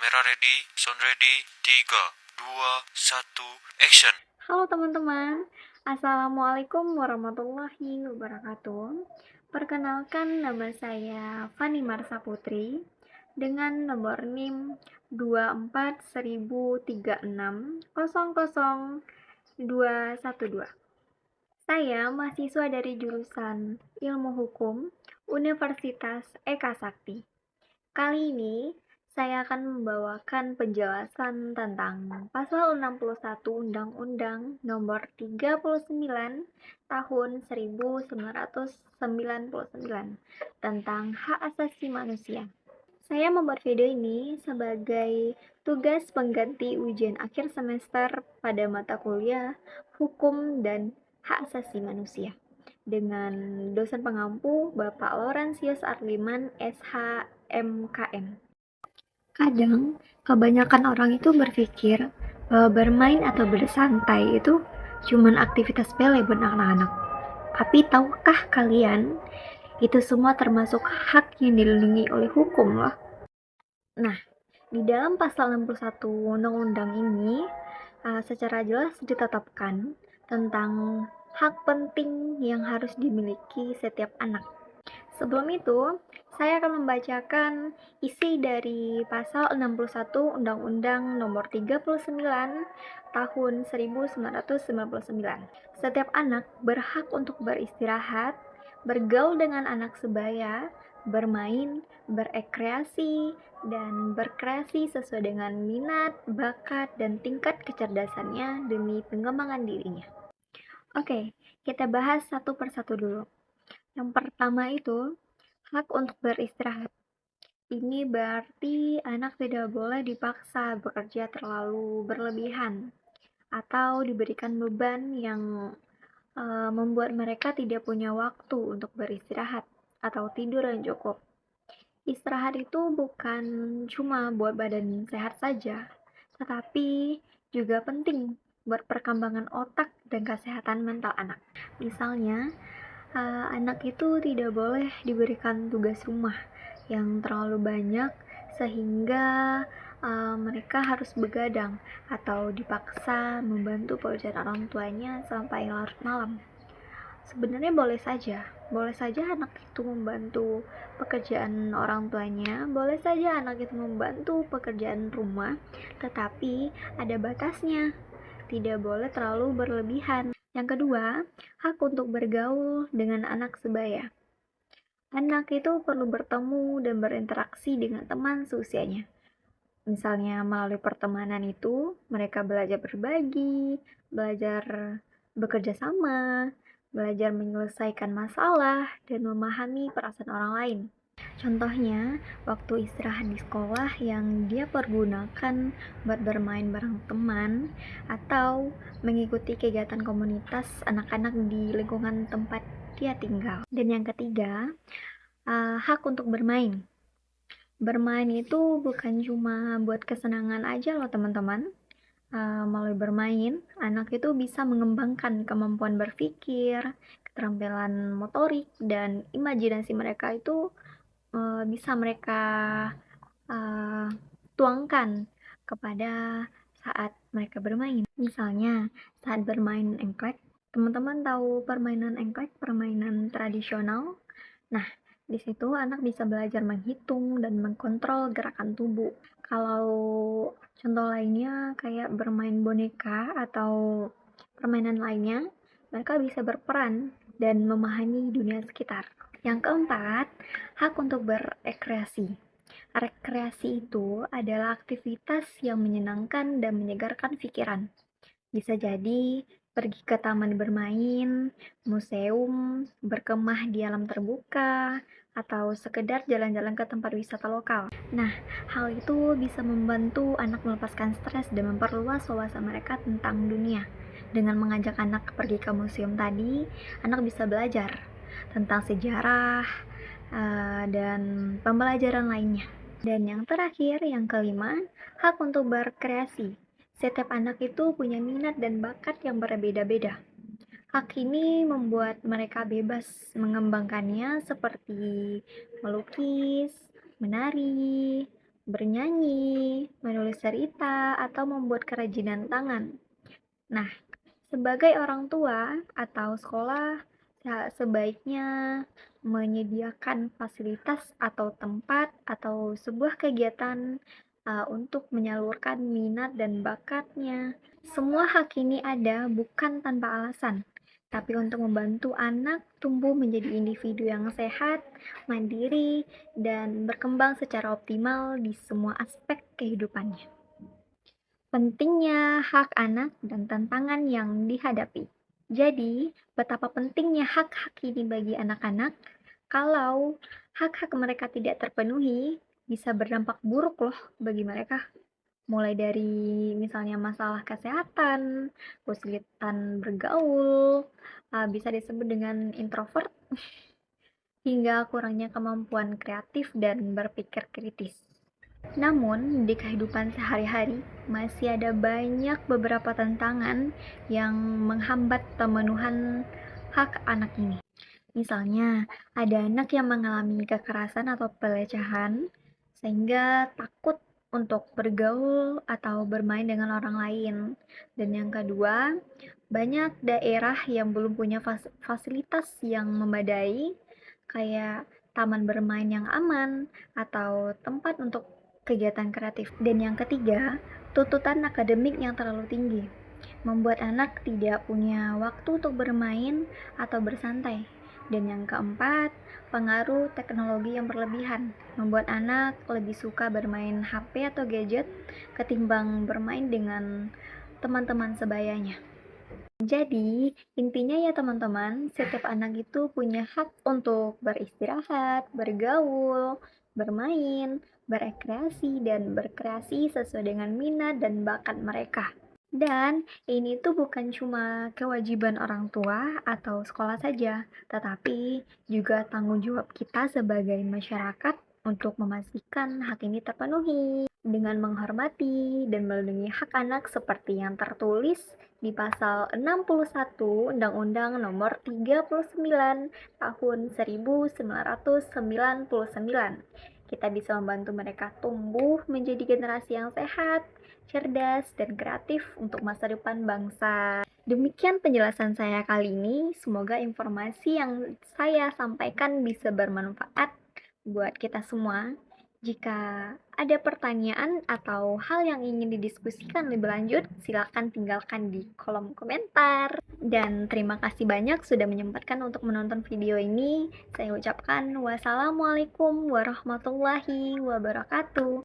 Kamera ready, sound ready, 3, 2, 1, action. Halo teman-teman, Assalamualaikum warahmatullahi wabarakatuh. Perkenalkan, nama saya Fani Marsa Putri dengan nomor NIM 241036000212. Saya mahasiswa dari jurusan Ilmu Hukum Universitas Eka Sakti. Kali ini saya akan membawakan penjelasan tentang Pasal 61 Undang-Undang Nomor 39 Tahun 1999 tentang Hak Asasi Manusia. Saya membuat video ini sebagai tugas pengganti ujian akhir semester pada mata kuliah Hukum dan Hak Asasi Manusia dengan dosen pengampu Bapak Laurentius Arliman, SH, MKM. Kadang, kebanyakan orang itu berpikir bahwa bermain atau bersantai itu cuma aktivitas sepele buat anak-anak. Tapi tahukah kalian, itu semua termasuk hak yang dilindungi oleh hukum loh. Nah, di dalam pasal 61 undang-undang ini secara jelas ditetapkan tentang hak penting yang harus dimiliki setiap anak. Sebelum itu, saya akan membacakan isi dari pasal 61 Undang-Undang Nomor 39 Tahun 1999. Setiap anak berhak untuk beristirahat, bergaul dengan anak sebaya, bermain, berekreasi, dan berkreasi sesuai dengan minat, bakat, dan tingkat kecerdasannya demi pengembangan dirinya. Oke, kita bahas satu persatu dulu. Yang pertama itu, hak untuk beristirahat. Ini berarti anak tidak boleh dipaksa bekerja terlalu berlebihan atau diberikan beban yang membuat mereka tidak punya waktu untuk beristirahat atau tidur yang cukup. Istirahat itu bukan cuma buat badan sehat saja, tetapi juga penting buat perkembangan otak dan kesehatan mental anak. Misalnya, anak itu tidak boleh diberikan tugas rumah yang terlalu banyak sehingga mereka harus begadang atau dipaksa membantu pekerjaan orang tuanya sampai larut malam. Sebenarnya boleh saja anak itu membantu pekerjaan orang tuanya, boleh saja anak itu membantu pekerjaan rumah, tetapi ada batasnya, tidak boleh terlalu berlebihan. Yang kedua, hak untuk bergaul dengan anak sebaya. Anak itu perlu bertemu dan berinteraksi dengan teman seusianya. Misalnya melalui pertemanan itu, mereka belajar berbagi, belajar bekerja sama, belajar menyelesaikan masalah, dan memahami perasaan orang lain. Contohnya, waktu istirahat di sekolah yang dia pergunakan buat bermain bareng teman atau mengikuti kegiatan komunitas anak-anak di lingkungan tempat dia tinggal. Dan yang ketiga, hak untuk bermain. Bermain itu bukan cuma buat kesenangan aja loh teman-teman. Melalui bermain, anak itu bisa mengembangkan kemampuan berpikir, keterampilan motorik, dan imajinasi mereka itu bisa mereka tuangkan kepada saat mereka bermain. Misalnya, saat bermain engklek, teman-teman tahu permainan engklek, permainan tradisional? Nah, di situ anak bisa belajar menghitung dan mengkontrol gerakan tubuh. Kalau contoh lainnya kayak bermain boneka atau permainan lainnya, mereka bisa berperan dan memahami dunia sekitar. Yang keempat, hak untuk berekreasi. Rekreasi itu adalah aktivitas yang menyenangkan dan menyegarkan pikiran. Bisa jadi pergi ke taman bermain, museum, berkemah di alam terbuka, atau sekedar jalan-jalan ke tempat wisata lokal. Nah, hal itu bisa membantu anak melepaskan stres dan memperluas wawasan mereka tentang dunia. Dengan mengajak anak pergi ke museum tadi, anak bisa belajar tentang sejarah dan pembelajaran lainnya. Dan yang terakhir, yang kelima, hak untuk berkreasi. Setiap anak itu punya minat dan bakat yang berbeda-beda. Hak ini membuat mereka bebas mengembangkannya seperti melukis, menari, bernyanyi, menulis cerita, atau membuat kerajinan tangan. Nah, sebagai orang tua atau sekolah, sebaiknya menyediakan fasilitas atau tempat atau sebuah kegiatan untuk menyalurkan minat dan bakatnya. Semua hak ini ada bukan tanpa alasan, tapi untuk membantu anak tumbuh menjadi individu yang sehat, mandiri, dan berkembang secara optimal di semua aspek kehidupannya. Pentingnya hak anak dan tantangan yang dihadapi. Jadi, betapa pentingnya hak-hak ini bagi anak-anak. Kalau hak-hak mereka tidak terpenuhi, bisa berdampak buruk loh bagi mereka. Mulai dari misalnya masalah kesehatan, kesulitan bergaul, bisa disebut dengan introvert, hingga kurangnya kemampuan kreatif dan berpikir kritis. Namun, di kehidupan sehari-hari masih ada banyak beberapa tantangan yang menghambat pemenuhan hak anak ini. Misalnya, ada anak yang mengalami kekerasan atau pelecehan sehingga takut untuk bergaul atau bermain dengan orang lain. Dan yang kedua, banyak daerah yang belum punya fasilitas yang memadai, kayak taman bermain yang aman atau tempat untuk kegiatan kreatif. Dan yang ketiga, tuntutan akademik yang terlalu tinggi membuat anak tidak punya waktu untuk bermain atau bersantai. Dan yang keempat, pengaruh teknologi yang berlebihan membuat anak lebih suka bermain HP atau gadget ketimbang bermain dengan teman-teman sebayanya. Jadi, intinya ya teman-teman, setiap anak itu punya hak untuk beristirahat, bergaul, bermain, berekreasi, dan berkreasi sesuai dengan minat dan bakat mereka. Dan ini tuh bukan cuma kewajiban orang tua atau sekolah saja, tetapi juga tanggung jawab kita sebagai masyarakat untuk memastikan hak ini terpenuhi dengan menghormati dan melindungi hak anak seperti yang tertulis di pasal 61 Undang-Undang Nomor 39 Tahun 1999. Kita bisa membantu mereka tumbuh menjadi generasi yang sehat, cerdas, dan kreatif untuk masa depan bangsa. Demikian penjelasan saya kali ini. Semoga informasi yang saya sampaikan bisa bermanfaat buat kita semua. Jika ada pertanyaan atau hal yang ingin didiskusikan lebih lanjut, silakan tinggalkan di kolom komentar. Dan terima kasih banyak sudah menyempatkan untuk menonton video ini. Saya ucapkan wassalamualaikum warahmatullahi wabarakatuh.